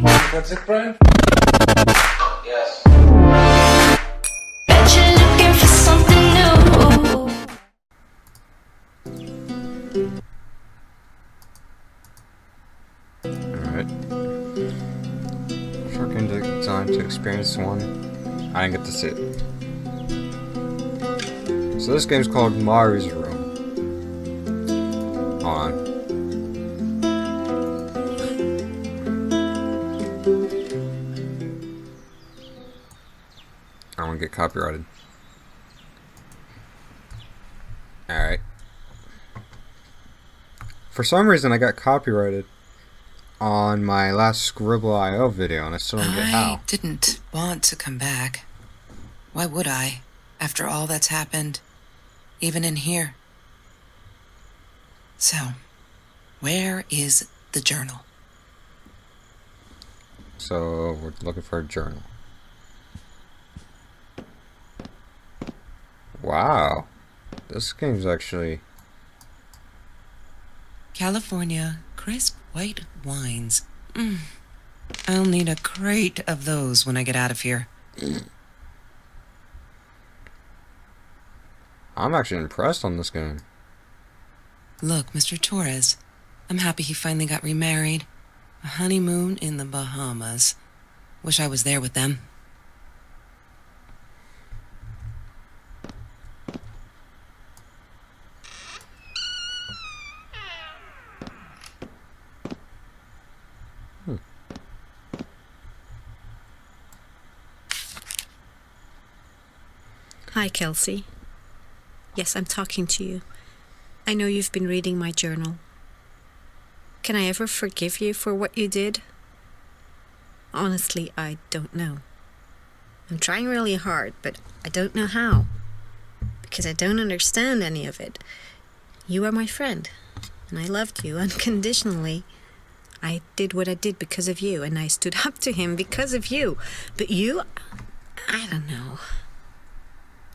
That's it, Brian? Yes. Bet you're looking for something new. Alright. Short game designed to experience one. I didn't get to see it. So this game's called Mari's Room. Hold on. I don't want to get copyrighted. Alright. For some reason I got copyrighted on my last Scribble.io video and I still don't get how. I didn't want to come back. Why would I, after all that's happened, even in here? So, where is the journal? So we're looking for a journal. Wow. This game's actually... California crisp white wines. I'll need a crate of those when I get out of here. I'm actually impressed on this game. Look, Mr. Torres, I'm happy he finally got remarried. A honeymoon in the Bahamas. Wish I was there with them. Hi, Kelsey. Yes, I'm talking to you. I know you've been reading my journal. Can I ever forgive you for what you did? Honestly, I don't know. I'm trying really hard, but I don't know how. Because I don't understand any of it. You are my friend, and I loved you unconditionally. I did what I did because of you, and I stood up to him because of you. But you, I don't know.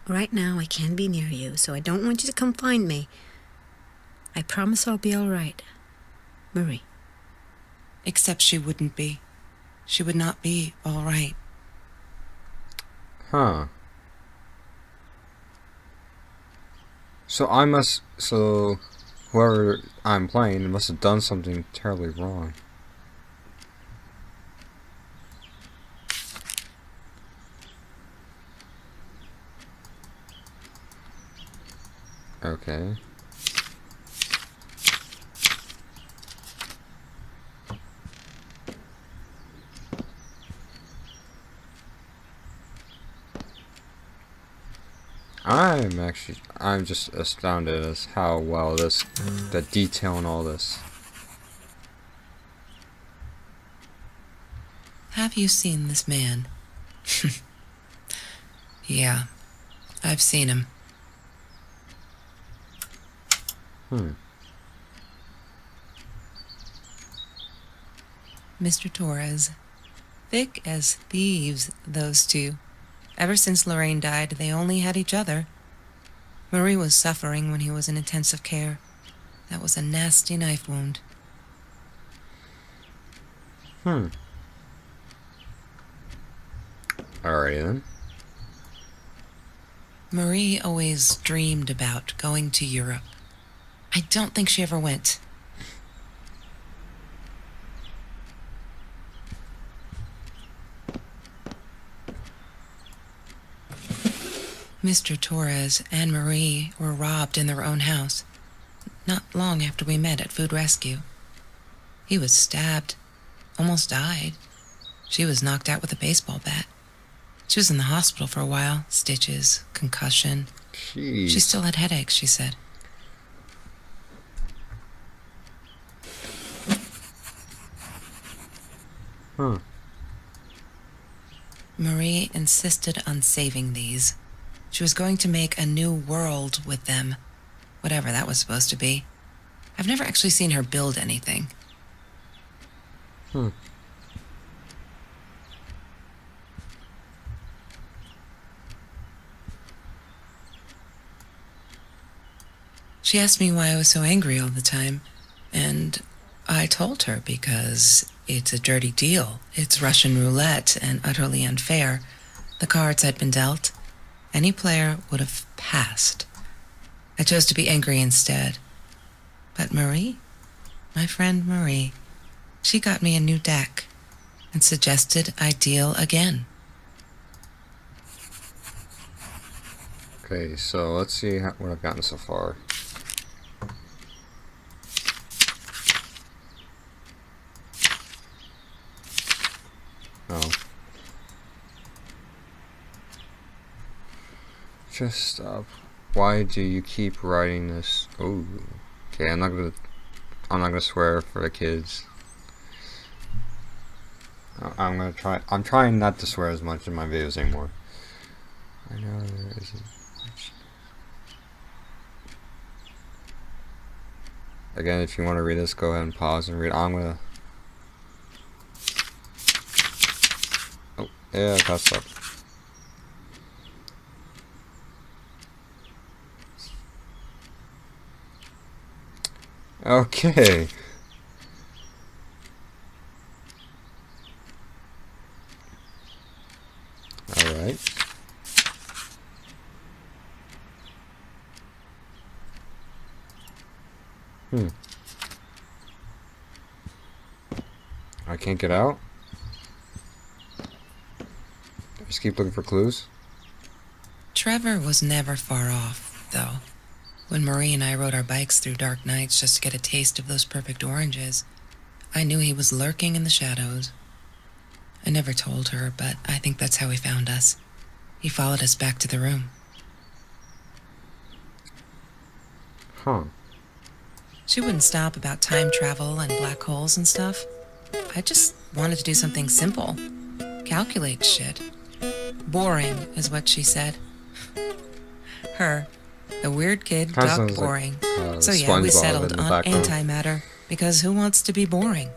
Right now, I can't be near you, so I don't want you to come find me. I promise I'll be all right. Marie. Except she wouldn't be. She would not be all right. Huh. So whoever I'm playing must have done something terribly wrong. Okay. I'm just astounded as how well the detail in all this. Have you seen this man? Yeah, I've seen him. Mr. Torres. Thick as thieves, those two. Ever since Lorraine died, they only had each other. Marie was suffering when he was in intensive care. That was a nasty knife wound. Alrighty then. Marie always dreamed about going to Europe. I don't think she ever went. Mr. Torres and Marie were robbed in their own house, not long after we met at Food Rescue. He was stabbed, almost died. She was knocked out with a baseball bat. She was in the hospital for a while, stitches, concussion. Jeez. She still had headaches, she said. Marie insisted on saving these. She was going to make a new world with them, whatever that was supposed to be. I've never actually seen her build anything. She asked me why I was so angry all the time, and I told her because it's a dirty deal. It's Russian roulette and utterly unfair. The cards had been dealt. Any player would have passed. I chose to be angry instead. But Marie, my friend Marie, she got me a new deck and suggested I deal again. Okay, so let's see what I've gotten so far. Oh. Just stop. Why do you keep writing this? Oh. Okay, I'm not gonna swear for the kids. I'm trying not to swear as much in my videos anymore. I know there isn't much. Again, if you want to read this, go ahead and pause and read. I'm gonna. Oh, yeah, I passed up. Okay. Alright. I can't get out? Just keep looking for clues? Trevor was never far off, though. When Marie and I rode our bikes through dark nights just to get a taste of those perfect oranges, I knew he was lurking in the shadows. I never told her, but I think that's how he found us. He followed us back to the room. Huh. She wouldn't stop about time travel and black holes and stuff. I just wanted to do something simple. Calculate shit. Boring is what she said. Her, the weird kid, Kinda talked sounds like, boring. So yeah, we SpongeBob settled in the on background. antimatter, because who wants to be boring?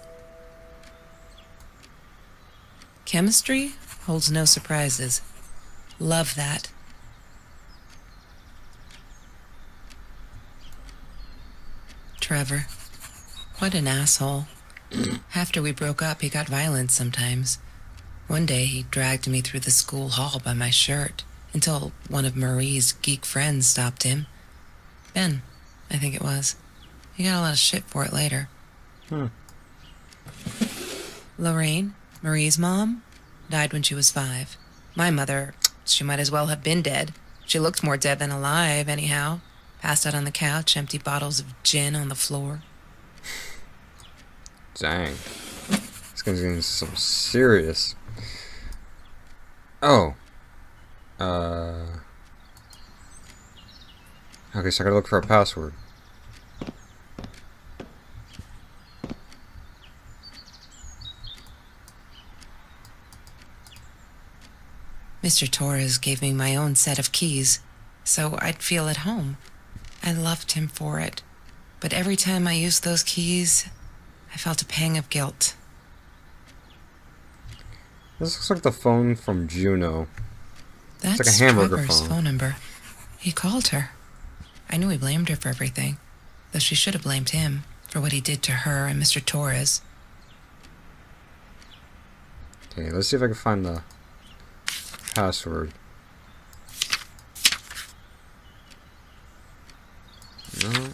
Chemistry holds no surprises. Love that. Trevor. What an asshole. After we broke up, he got violent sometimes. One day, he dragged me through the school hall by my shirt until one of Marie's geek friends stopped him. Ben, I think it was. He got a lot of shit for it later. Lorraine, Marie's mom, died when she was 5. My mother, she might as well have been dead. She looked more dead than alive, anyhow. Passed out on the couch, empty bottles of gin on the floor. Dang. This guy's getting some serious. Oh. Okay, so I gotta look for a password. Mr. Torres gave me my own set of keys, so I'd feel at home. I loved him for it, but every time I used those keys, I felt a pang of guilt. This looks like the phone from Juno. That's like a hamburger Trevor's phone. phone number. He called her. I knew he blamed her for everything, though she should have blamed him for what he did to her and Mr. Torres. Okay, let's see if I can find the password. No.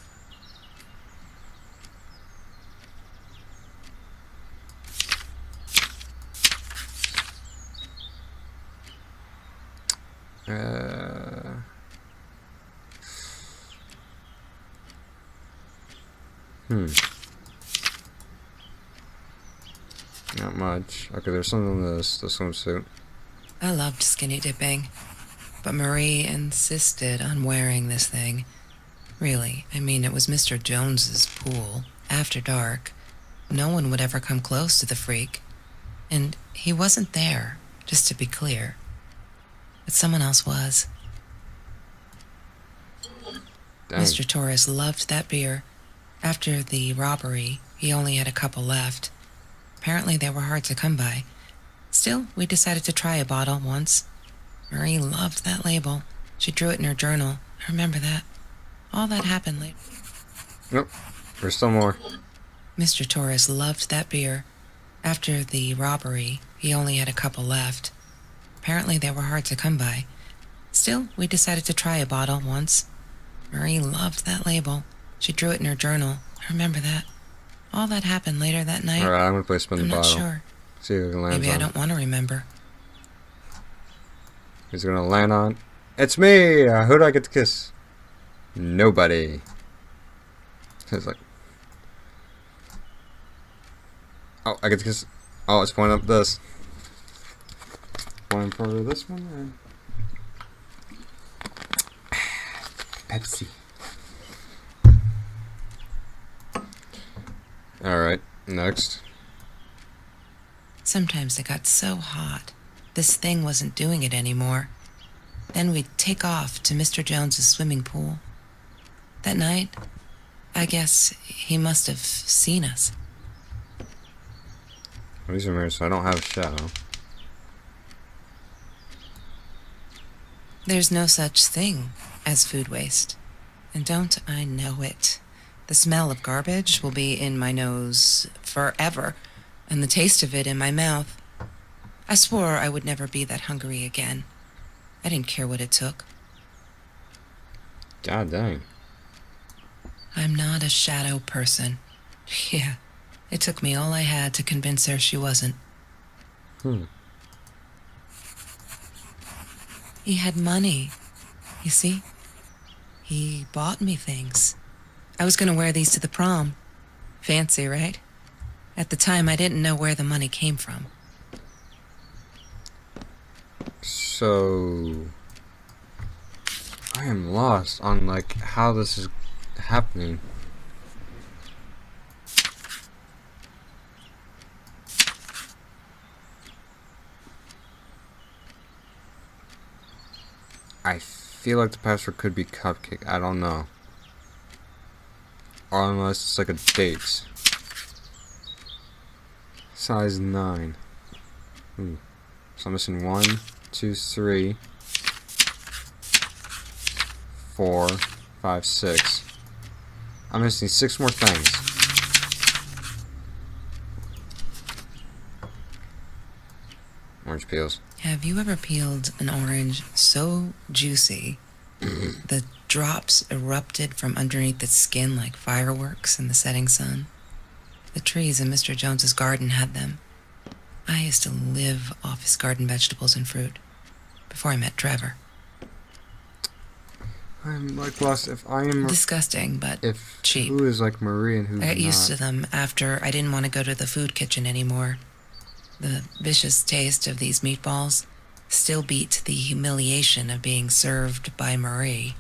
Not much. Okay, there's something in the swimsuit. I loved skinny dipping, but Marie insisted on wearing this thing. Really, I mean, it was Mr. Jones's pool, after dark. No one would ever come close to the freak. And he wasn't there, just to be clear. But someone else was. Dang. Mr. Torres loved that beer. After the robbery, he only had a couple left. Apparently they were hard to come by. Still, we decided to try a bottle once. Marie loved that label. She drew it in her journal. I remember that. All that happened later. Nope. There's still more. Mr. Torres loved that beer. After the robbery, he only had a couple left. Apparently they were hard to come by. Still, we decided to try a bottle once. Marie loved that label. She drew it in her journal. I remember that. All that happened later that night. Alright, I'm gonna play spin the I'm not bottle. sure. See if it lands Maybe I on. don't want to remember. Who's it gonna land on? It's me! Who do I get to kiss? Nobody. It's like... Oh, I get to kiss... Oh, it's pointing up this. Pointing for this one? Or... Pepsi. Alright, next. Sometimes it got so hot, this thing wasn't doing it anymore. Then we'd take off to Mr. Jones's swimming pool. That night, I guess he must have seen us. These are mirrors, so I don't have a shadow. There's no such thing as food waste. And don't I know it? The smell of garbage will be in my nose forever, and the taste of it in my mouth. I swore I would never be that hungry again. I didn't care what it took. God dang. I'm not a shadow person. Yeah, it took me all I had to convince her she wasn't. He had money, you see? He bought me things. I was gonna wear these to the prom. Fancy, right? At the time, I didn't know where the money came from. So... I am lost on, like, how this is happening. I feel like the password could be cupcake. I don't know. Or unless it's like a date. Size 9. So I'm missing 1, 2, 3, 4, 5, 6. I'm missing 6 more things. Orange peels. Have you ever peeled an orange so juicy the drops erupted from underneath its skin like fireworks in the setting sun? The trees in Mr. Jones's garden had them. I used to live off his garden vegetables and fruit before I met Trevor. I'm like lost if I am Disgusting, but if cheap. who is like Marie and who's I got used to not. them after I didn't want to go to the food kitchen anymore. The vicious taste of these meatballs still beat the humiliation of being served by Marie.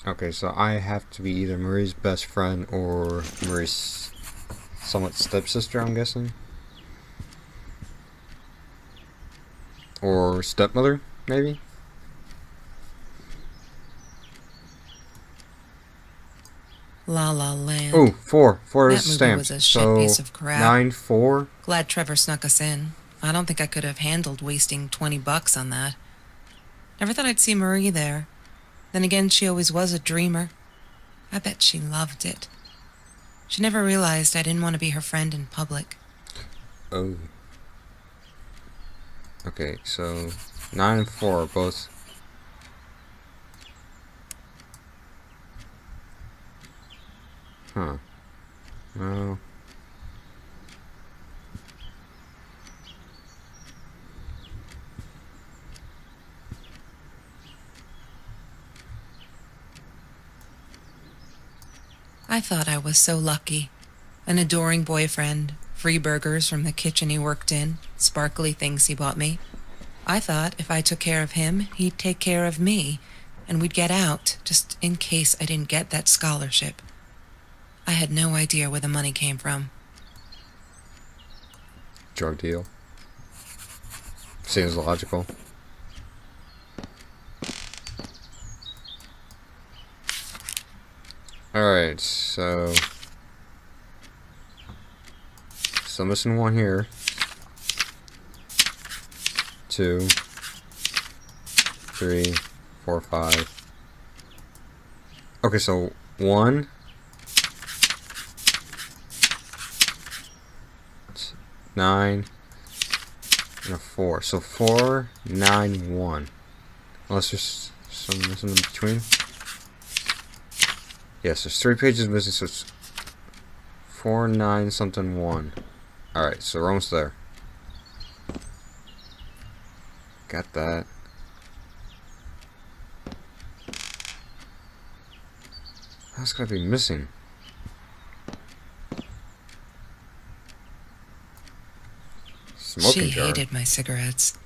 Okay, so I have to be either Marie's best friend or Marie's somewhat stepsister, I'm guessing. Or stepmother, maybe? La La Land. Oh, 4. 4 That is movie stamped. was a shit So piece of crap. 9, 4. Glad Trevor snuck us in. I don't think I could have handled wasting $20 on that. Never thought I'd see Marie there. Then again, she always was a dreamer. I bet she loved it. She never realized I didn't want to be her friend in public. Oh. Okay, so 9 and 4 are both. Huh. No. I thought I was so lucky. An adoring boyfriend, free burgers from the kitchen he worked in, sparkly things he bought me. I thought if I took care of him, he'd take care of me, and we'd get out, just in case I didn't get that scholarship. I had no idea where the money came from. Drug deal. Seems logical. Alright, so... Still missing 1 here. 2, 3, 4, 5. Okay, so 1, 9, and a 4. So 4, 9, 1. Unless there's some missing in between. Yes, there's 3 pages missing, so it's 4, 9, something, 1. Alright, so we're almost there. Got that. How's gonna be missing? Smoking She jar. hated my cigarettes.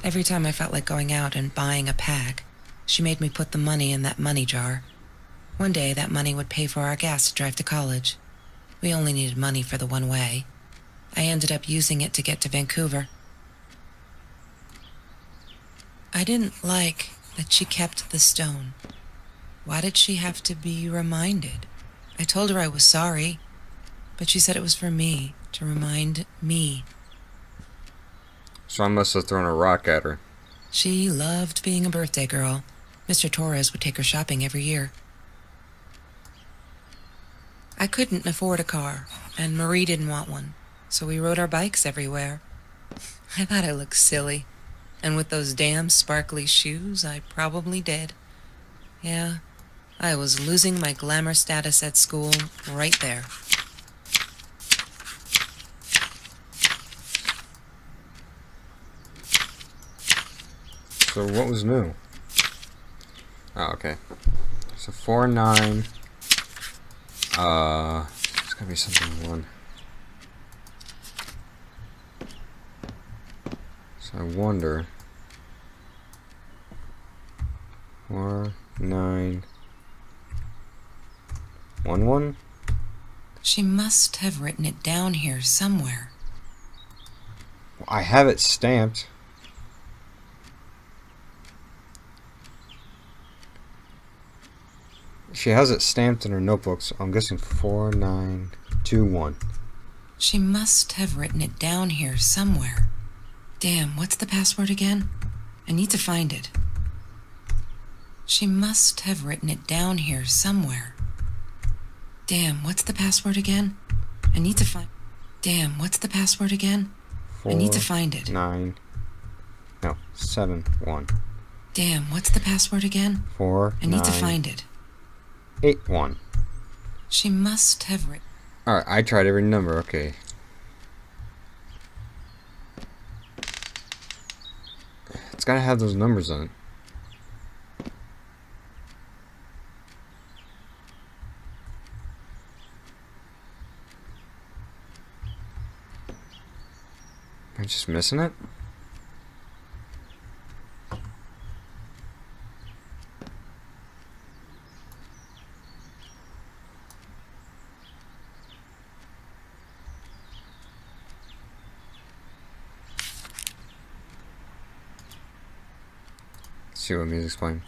Every time I felt like going out and buying a pack, she made me put the money in that money jar. One day, that money would pay for our gas to drive to college. We only needed money for the one way. I ended up using it to get to Vancouver. I didn't like that she kept the stone. Why did she have to be reminded? I told her I was sorry, but she said it was for me, to remind me. So I must have thrown a rock at her. She loved being a birthday girl. Mr. Torres would take her shopping every year. I couldn't afford a car, and Marie didn't want one, so we rode our bikes everywhere. I thought I looked silly, and with those damn sparkly shoes, I probably did. Yeah, I was losing my glamour status at school right there. So what was new? Oh, okay. So 4, 9. It's gotta be something 1. So I wonder. 4, 9, 1, 1. She must have written it down here somewhere. Well, I have it stamped. She has it stamped in her notebook, so I'm guessing 4, 9, 2, 1. She must have written it down here somewhere. Damn, what's the password again? I need to find it. She must have written it down here somewhere. Damn, what's the password again? I need to find... Damn, what's the password again? 4, I need to find it. 9. No, 7, 1. Damn, what's the password again? 4, I need to 9, find it. 8, 1. She must have written... Alright, I tried every number, okay. It's gotta have those numbers on it. Am I just missing it? Let's see what music's playing.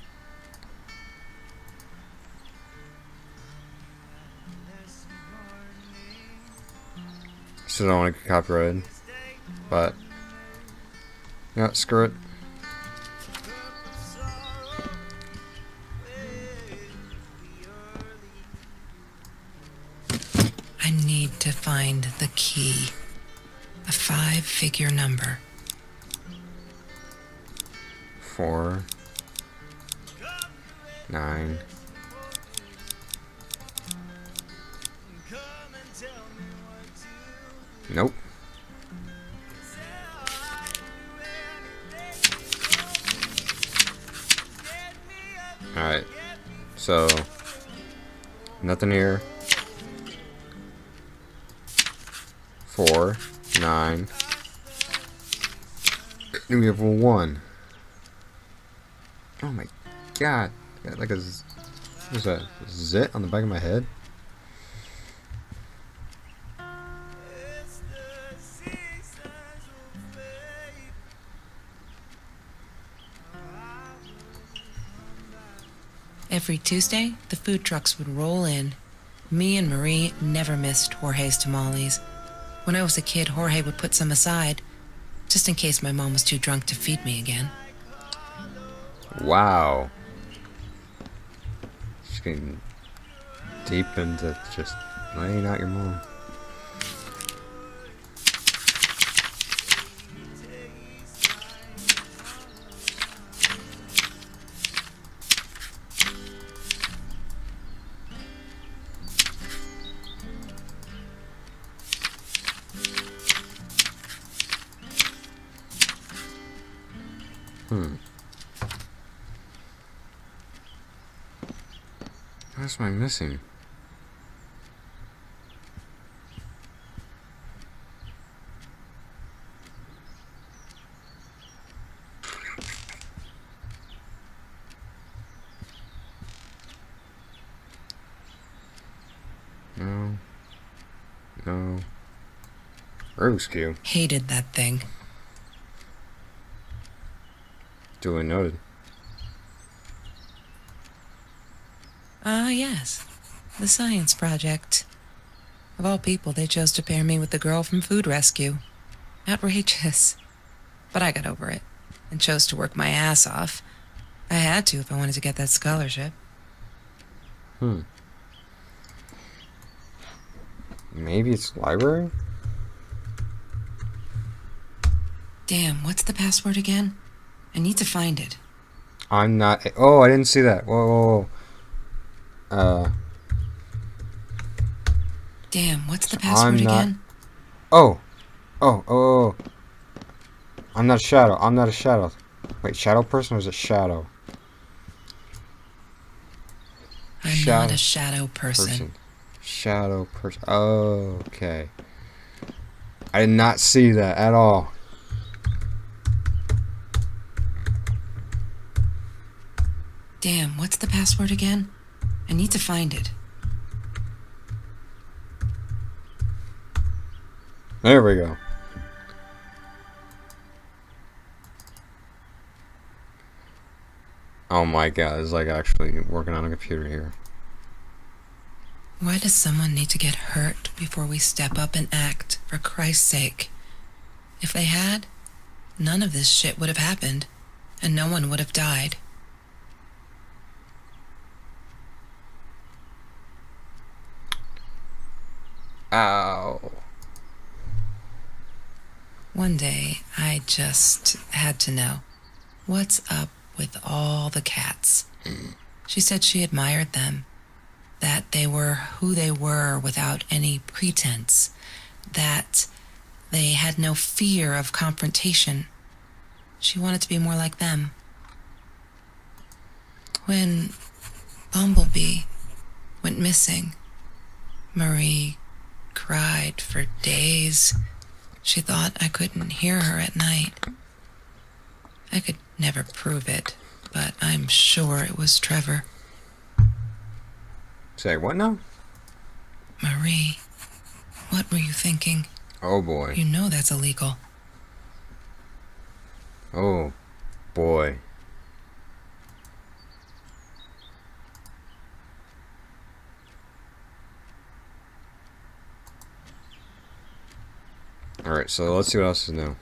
Still don't want to get copyrighted, but yeah, screw it. I need to find the key. A 5-figure number. 4, 9. Nope. Alright. So, nothing here. 4, 9. And we have a 1. Oh my god. Got like a... What is that? Zit on the back of my head? Every Tuesday, the food trucks would roll in. Me and Marie never missed Jorge's tamales. When I was a kid, Jorge would put some aside, just in case my mom was too drunk to feed me again. Wow. Just getting deep into just laying out your mom. What else am I missing? No. No. Rogueskew. Hated that thing. Duly noted. Ah, yes. The science project. Of all people, they chose to pair me with the girl from Food Rescue. Outrageous. But I got over it and chose to work my ass off. I had to if I wanted to get that scholarship. Maybe it's library? Damn, what's the password again? I need to find it. I'm not. Oh, I didn't see that. Whoa, whoa, whoa. Damn, what's the password I'm not- again? Oh. Oh. I'm not a shadow. I'm not a shadow. Wait, shadow person or is it shadow? I'm Shadow not a shadow person. Shadow person. Oh, okay. I did not see that at all. Damn, what's the password again? I need to find it. There we go. Oh my god, it's like actually working on a computer here. Why does someone need to get hurt before we step up and act, for Christ's sake? If they had, none of this shit would have happened, and no one would have died. Ow. One day, I just had to know, what's up with all the cats? She said she admired them, that they were who they were without any pretense, that they had no fear of confrontation. She wanted to be more like them. When Bumblebee went missing, Marie cried for days. She thought I couldn't hear her at night. I could never prove it, but I'm sure it was Trevor. Say what now? Marie, what were you thinking? Oh boy. You know that's illegal. Oh boy. Alright, so let's see what else is new.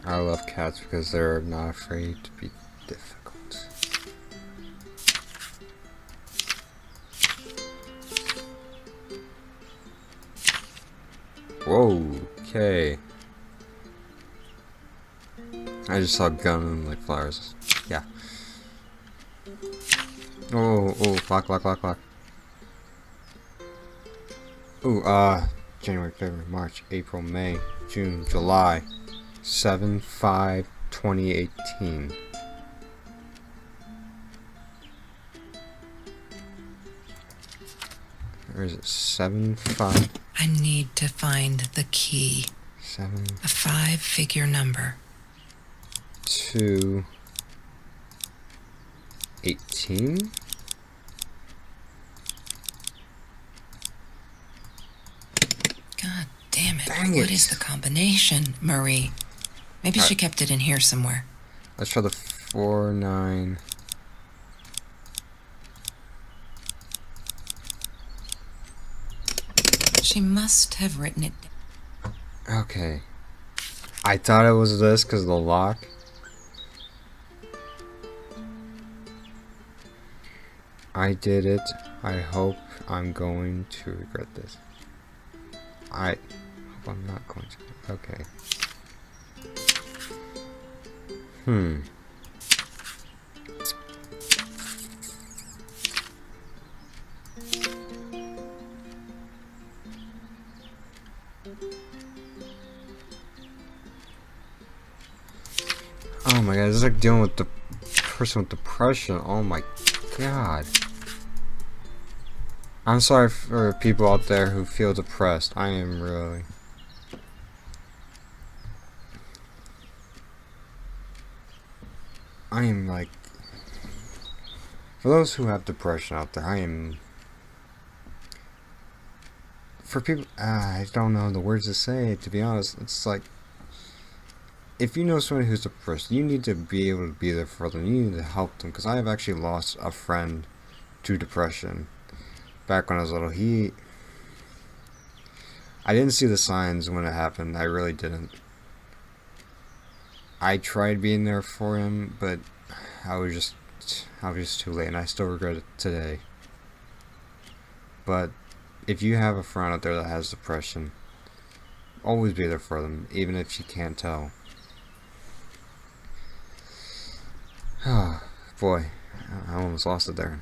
I love cats because they're not afraid to be difficult. Whoa, okay. I just saw a gun and like flowers. Yeah. Oh, lock. Ooh, January, February, March, April, May, June, July. 7/5/2018. Or is it 7/5? I need to find the key. 7 A 5-figure number. 2 18. God damn it. Dang What it. is the combination, Marie? Maybe she kept it in here somewhere. Let's try the 4/9. She must have written it. Okay. I thought it was this because of the lock. I did it. I hope I'm going to regret this. I hope I'm not going to. Okay. my god, it's like dealing with the person with depression. Oh my god. I'm sorry for people out there who feel depressed. I am really. I am like, for those who have depression out there, I am, for people, I don't know the words to say, to be honest. It's like, if you know somebody who's depressed, you need to be able to be there for them. You need to help them, because I have actually lost a friend to depression. Back when I was little, I didn't see the signs when it happened. I really didn't. I tried being there for him, but I was just too late, and I still regret it today. But if you have a friend out there that has depression, always be there for them, even if you can't tell. Oh, boy, I almost lost it there.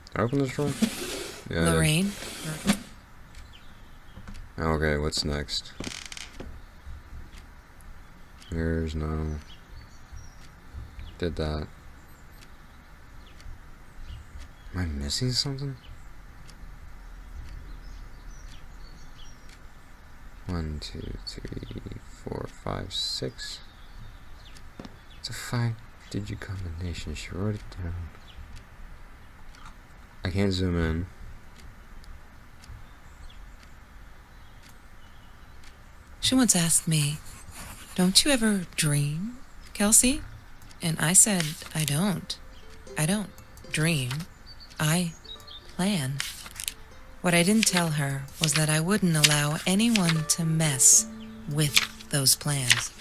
Did I open this door? Yeah. Lorraine? Okay, what's next? There's no... Did that. Am I missing something? 1, 2, 3, 4, 5, 6. It's a 5-digit combination. She wrote it down. I can't zoom in. She once asked me, "Don't you ever dream, Kelsey?" And I said, I don't. I don't dream. I plan. What I didn't tell her was that I wouldn't allow anyone to mess with those plans.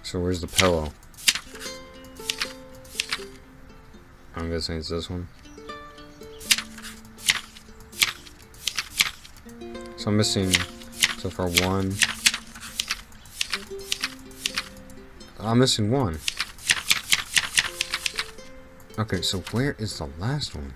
So where's the pillow? I'm guessing it's this one. So I'm missing so far 1. I'm missing 1. Okay, so where is the last one?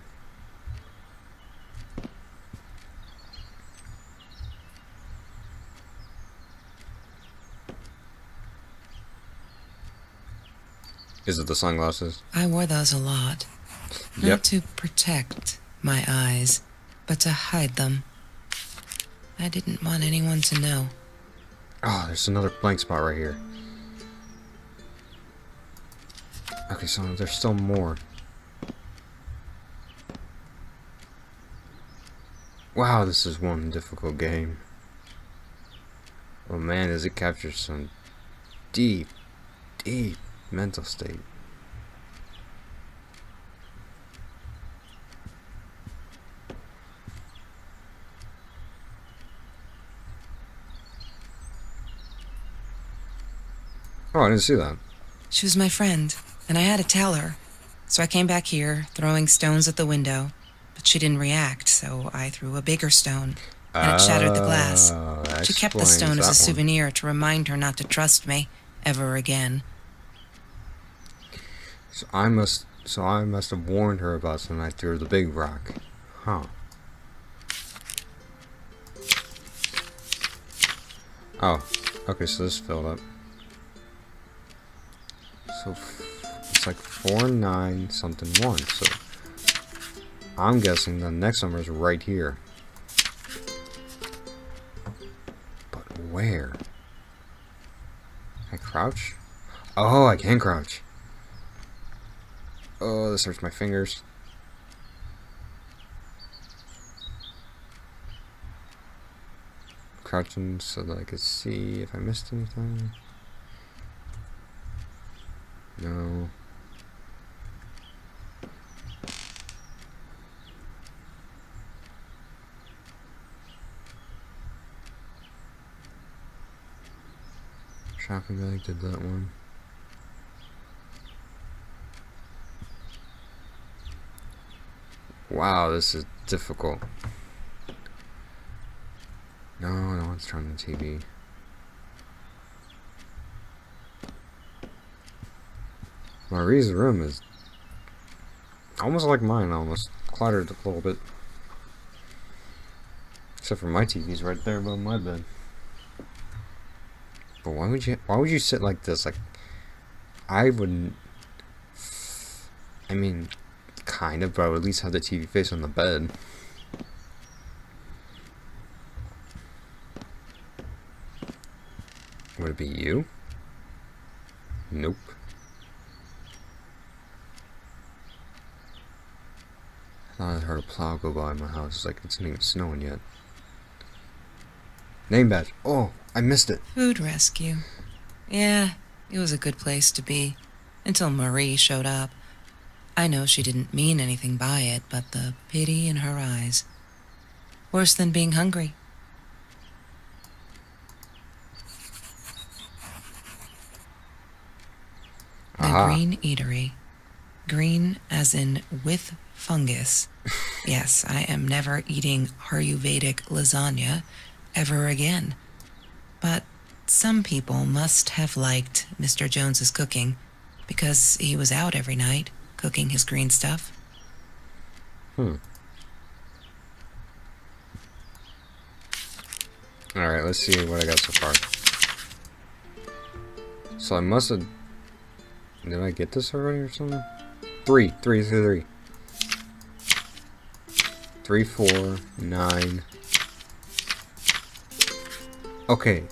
Is it the sunglasses? I wore those a lot. Yep. Not to protect my eyes, but to hide them. I didn't want anyone to know. Oh, there's another blank spot right here. Okay, so there's still more. Wow, this is one difficult game. Oh man, does it capture some deep, deep mental state. Oh, I didn't see that. She was my friend, and I had to tell her. So I came back here, throwing stones at the window. But she didn't react, so I threw a bigger stone, and it shattered the glass. That She kept the explains stone as a that one. souvenir to remind her not to trust me ever again. So I must have warned her about something. I threw the big rock. Huh. Oh, okay, so this filled up. So it's like 4, 9, something 1. So I'm guessing the next number is right here. But where? Can I crouch? Oh, I can crouch. Oh, this hurts my fingers. Crouching so that I could see if I missed anything. No. Shopping bag did that one. Wow, this is difficult. No, it's turning the TV. Marie's room is almost like mine, almost clattered a little bit. Except for my TV's right there above my bed. But why would you sit like this? Like, I wouldn't. I mean, kind of, but I would at least have the TV face on the bed. Would it be you? Nope. I thought I heard a plow go by my house. It's like, it's not even snowing yet. Name badge. Oh, I missed it. Food rescue. Yeah, it was a good place to be. Until Marie showed up. I know she didn't mean anything by it, but the pity in her eyes. Worse than being hungry. The Aha. Green Eatery. Green as in with fungus. Yes, I am never eating Ayurvedic lasagna ever again. But some people must have liked Mr. Jones's cooking because he was out every night cooking his green stuff. Alright, let's see what I got so far. So I must have... Did I get this already or something? 3, 4, 9. Okay.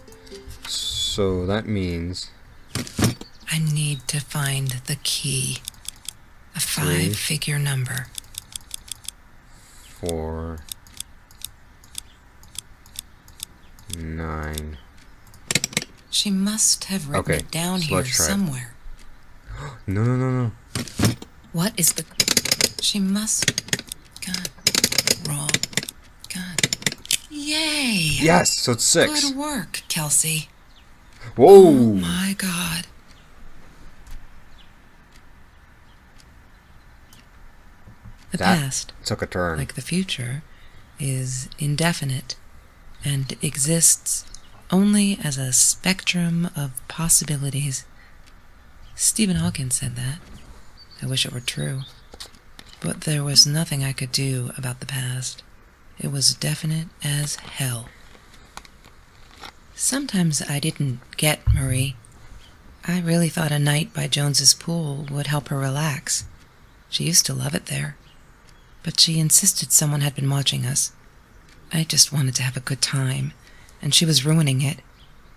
So that means... I need to find the key. A 5-figure number. 4, 9. She must have written Okay, it down so here let's try it. somewhere. No. What is the... She must... God. Wrong. God. Yay! Yes, so it's 6. Good work, Kelsey. Whoa! Oh my God. The That past, took a turn. like the future, is indefinite and exists only as a spectrum of possibilities. Stephen Hawking said that. I wish it were true. But there was nothing I could do about the past. It was definite as hell. Sometimes I didn't get Marie. I really thought a night by Jones's pool would help her relax. She used to love it there. But she insisted someone had been watching us. I just wanted to have a good time, and she was ruining it,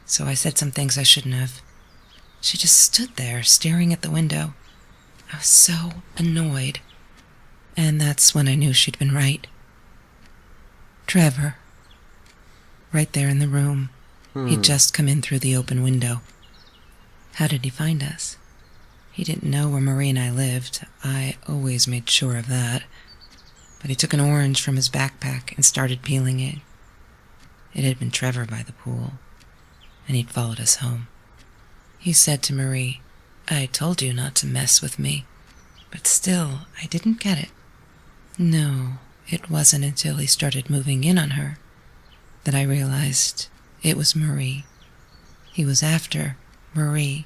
so I said some things I shouldn't have. She just stood there, staring at the window. I was so annoyed. And that's when I knew she'd been right. Trevor. Right there in the room. He'd just come in through the open window. How did he find us? He didn't know where Marie and I lived. I always made sure of that. But he took an orange from his backpack and started peeling it. It had been Trevor by the pool, and he'd followed us home. He said to Marie, "I told you not to mess with me." But still, I didn't get it. No, it wasn't until he started moving in on her that I realized it was Marie. He was after Marie.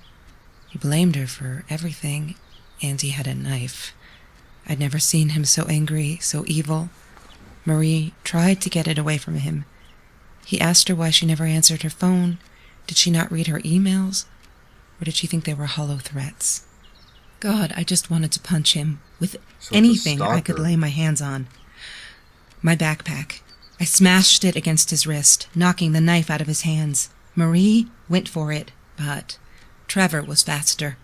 He blamed her for everything, and he had a knife. I'd never seen him so angry, so evil. Marie tried to get it away from him. He asked her why she never answered her phone. Did she not read her emails? Or did she think they were hollow threats? God, I just wanted to punch him with So it's a anything I could stalker. lay my hands on. My backpack. I smashed it against his wrist, knocking the knife out of his hands. Marie went for it, but Trevor was faster.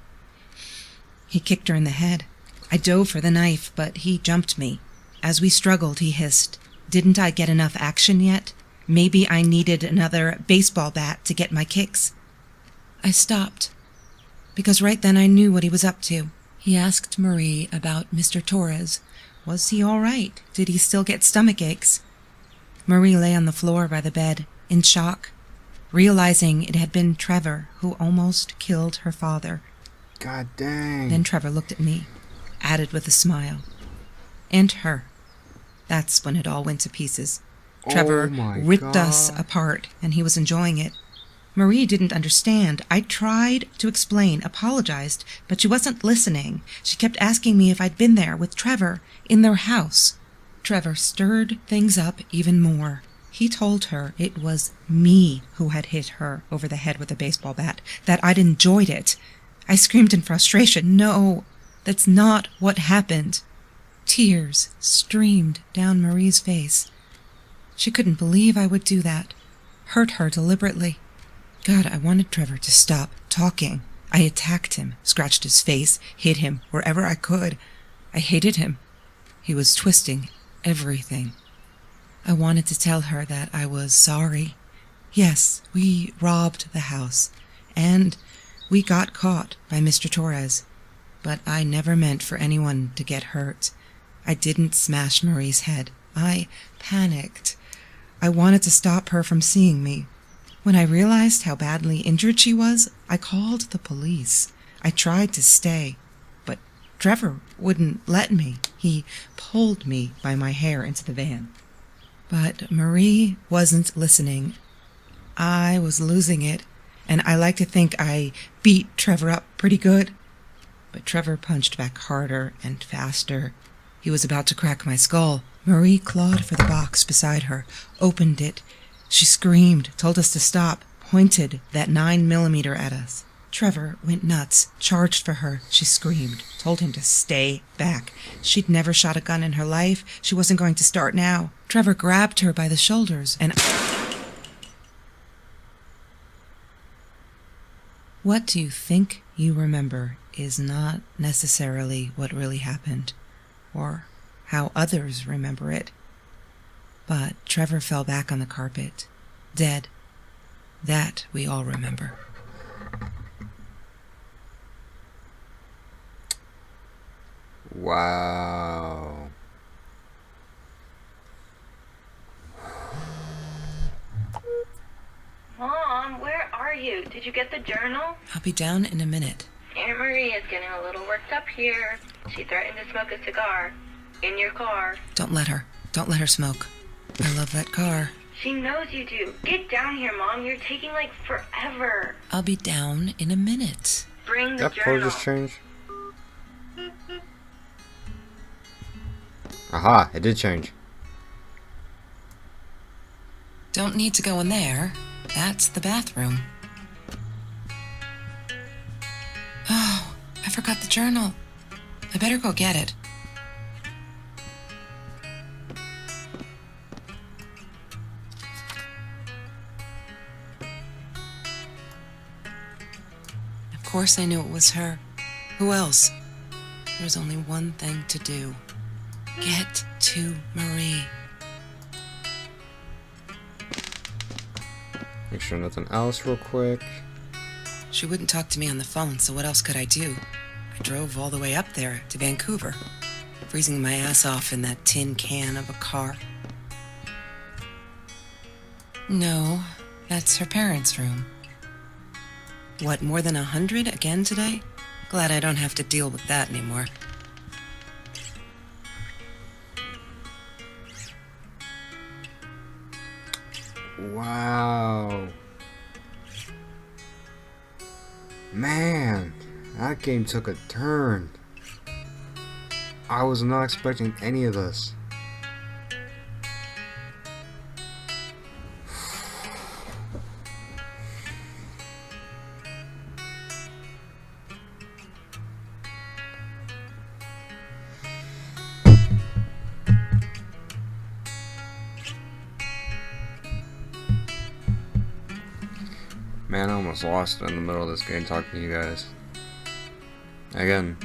He kicked her in the head. I dove for the knife, but he jumped me. As we struggled, he hissed, "Didn't I get enough action yet? Maybe I needed another baseball bat to get my kicks." I stopped, because right then I knew what he was up to. He asked Marie about Mr. Torres. Was he all right? Did he still get stomach aches? Marie lay on the floor by the bed, in shock, realizing it had been Trevor who almost killed her father. God dang. Then Trevor looked at me, added with a smile. And her. That's when it all went to pieces. Trevor my ripped us God. apart, and he was enjoying it. Marie didn't understand. I tried to explain, apologized, but she wasn't listening. She kept asking me if I'd been there with Trevor in their house. Trevor stirred things up even more. He told her it was me who had hit her over the head with a baseball bat, that I'd enjoyed it. I screamed in frustration, "No, that's not what happened." Tears streamed down Marie's face. She couldn't believe I would do that, hurt her deliberately. God, I wanted Trevor to stop talking. I attacked him, scratched his face, hit him wherever I could. I hated him. He was twisting everything. I wanted to tell her that I was sorry. Yes, we robbed the house, and we got caught by Mr. Torres, but I never meant for anyone to get hurt. I didn't smash Marie's head. I panicked. I wanted to stop her from seeing me. When I realized how badly injured she was, I called the police. I tried to stay, but Trevor wouldn't let me. He pulled me by my hair into the van. But Marie wasn't listening. I was losing it, and I like to think I beat Trevor up pretty good. But Trevor punched back harder and faster. He was about to crack my skull. Marie clawed for the box beside her, opened it. She screamed, told us to stop, pointed that 9mm at us. Trevor went nuts, charged for her. She screamed, told him to stay back. She'd never shot a gun in her life. She wasn't going to start now. Trevor grabbed her by the shoulders and... What do you think you remember is not necessarily what really happened, or how others remember it. But Trevor fell back on the carpet, dead. That we all remember. Wow. Mom, where are you? Did you get the journal? I'll be down in a minute. Aunt Marie is getting a little worked up here. She threatened to smoke a cigar. In your car. Don't let her. Don't let her smoke. I love that car. She knows you do. Get down here, Mom. You're taking, like, forever. I'll be down in a minute. Bring the That journal. pose just changed. Aha, it did change. Don't need to go in there. That's the bathroom. Oh, I forgot the journal. I better go get it. Of course I knew it was her. Who else? There was only one thing to do. Get to Marie. Make sure nothing else real quick. She wouldn't talk to me on the phone, so what else could I do? I drove all the way up there to Vancouver, freezing my ass off in that tin can of a car. No, that's her parents' room. What, more than 100 again today? Glad I don't have to deal with that anymore. Wow. Man, that game took a turn. I was not expecting any of this. Man, I almost lost in the middle of this game talking to you guys. Again,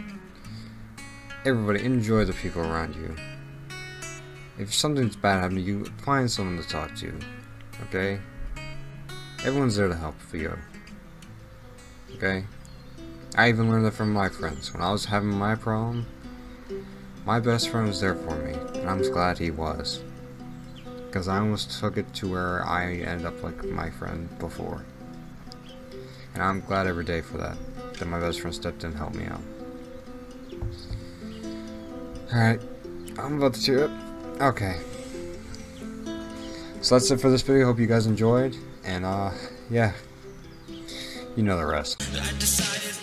everybody enjoy the people around you. If something's bad happening to you, find someone to talk to. Okay? Everyone's there to help if you go. Okay? I even learned that from my friends. When I was having my problem, my best friend was there for me, and I'm just glad he was. Because I almost took it to where I ended up like my friend before. And I'm glad every day for that my best friend stepped in and helped me out. Alright, I'm about to cheer up. Okay. So that's it for this video. Hope you guys enjoyed. And, yeah. You know the rest. I decided